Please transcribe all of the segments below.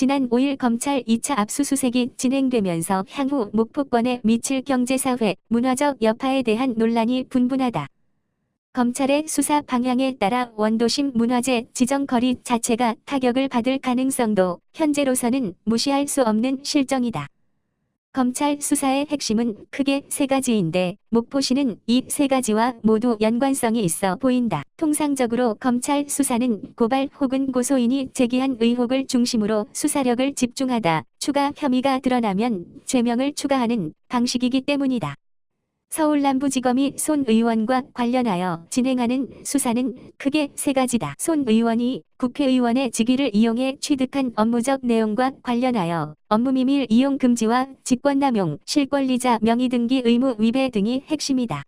지난 5일 검찰 2차 압수수색이 진행되면서 향후 목포권에 미칠 경제사회, 문화적 여파에 대한 논란이 분분하다. 검찰의 수사 방향에 따라 원도심 문화재 지정 거리 자체가 타격을 받을 가능성도 현재로서는 무시할 수 없는 실정이다. 검찰 수사의 핵심은 크게 세 가지인데 목포시는 이 세 가지와 모두 연관성이 있어 보인다. 통상적으로 검찰 수사는 고발 혹은 고소인이 제기한 의혹을 중심으로 수사력을 집중하다 추가 혐의가 드러나면 죄명을 추가하는 방식이기 때문이다. 서울남부지검이 손 의원과 관련하여 진행하는 수사는 크게 세 가지다. 손 의원이 국회의원의 직위를 이용해 취득한 업무적 내용과 관련하여 업무비밀 이용 금지와 직권남용, 실권리자 명의등기 의무 위배 등이 핵심이다.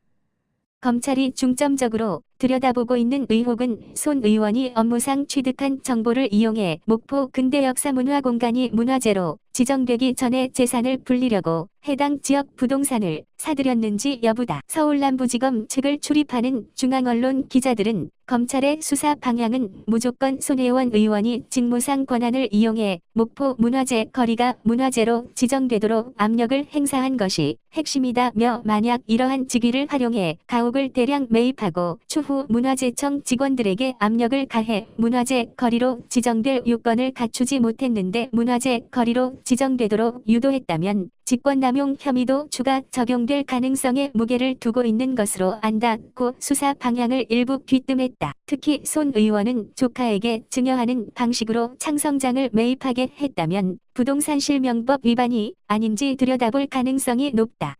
검찰이 중점적으로 들여다보고 있는 의혹은 손 의원이 업무상 취득한 정보를 이용해 목포 근대역사문화공간이 문화재로 지정되기 전에 재산을 불리려고 해당 지역 부동산을 사들였는지 여부다. 서울남부지검 측을 출입하는 중앙언론 기자들은 검찰의 수사 방향은 무조건 손혜원 의원이 직무상 권한을 이용해 목포 문화재 거리가 문화재로 지정되도록 압력을 행사한 것이 핵심이다며 만약 이러한 직위를 활용해 가옥을 대량 매입하고 추후 문화재청 직원들에게 압력을 가해 문화재 거리로 지정될 요건을 갖추지 못했는데 문화재 거리로 지정되도록 유도했다면 직권남용 혐의도 추가 적용될 가능성에 무게를 두고 있는 것으로 안다고 수사 방향을 일부 귀뜸했다. 특히 손 의원은 조카에게 증여하는 방식으로 창성장을 매입하게 했다면 부동산 실명법 위반이 아닌지 들여다볼 가능성이 높다.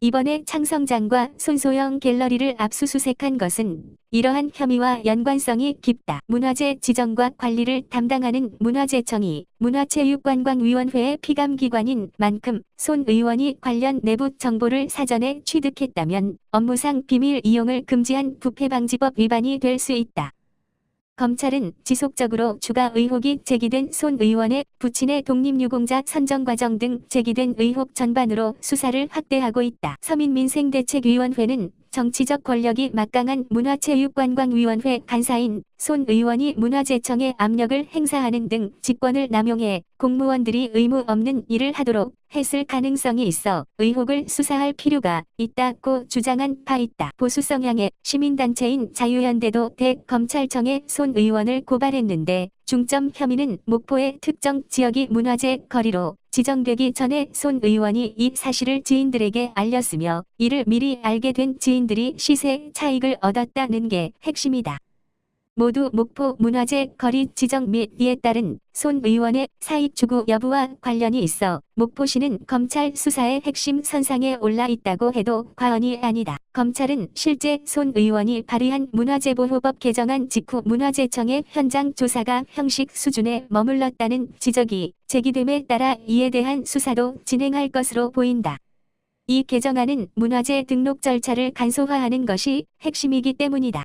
이번에 창성장과 손소영 갤러리를 압수수색한 것은 이러한 혐의와 연관성이 깊다. 문화재 지정과 관리를 담당하는 문화재청이 문화체육관광위원회의 피감기관인 만큼 손 의원이 관련 내부 정보를 사전에 취득했다면 업무상 비밀 이용을 금지한 부패방지법 위반이 될 수 있다. 검찰은 지속적으로 추가 의혹이 제기된 손 의원의 부친의 독립유공자 선정 과정 등 제기된 의혹 전반으로 수사를 확대하고 있다. 서민민생대책위원회는 정치적 권력이 막강한 문화체육관광위원회 간사인 손 의원이 문화재청에 압력을 행사하는 등 직권을 남용해 공무원들이 의무 없는 일을 하도록 했을 가능성이 있어 의혹을 수사할 필요가 있다고 주장한 바 있다. 보수 성향의 시민단체인 자유연대도 대검찰청에 손 의원을 고발했는데 중점 혐의는 목포의 특정 지역이 문화재 거리로 지정되기 전에 손 의원이 이 사실을 지인들에게 알렸으며 이를 미리 알게 된 지인들이 시세 차익을 얻었다는 게 핵심이다. 모두 목포 문화재 거리 지정 및 이에 따른 손 의원의 사익 추구 여부와 관련이 있어 목포시는 검찰 수사의 핵심 선상에 올라 있다고 해도 과언이 아니다. 검찰은 실제 손 의원이 발의한 문화재보호법 개정안 직후 문화재청의 현장 조사가 형식 수준에 머물렀다는 지적이 제기됨에 따라 이에 대한 수사도 진행할 것으로 보인다. 이 개정안은 문화재 등록 절차를 간소화하는 것이 핵심이기 때문이다.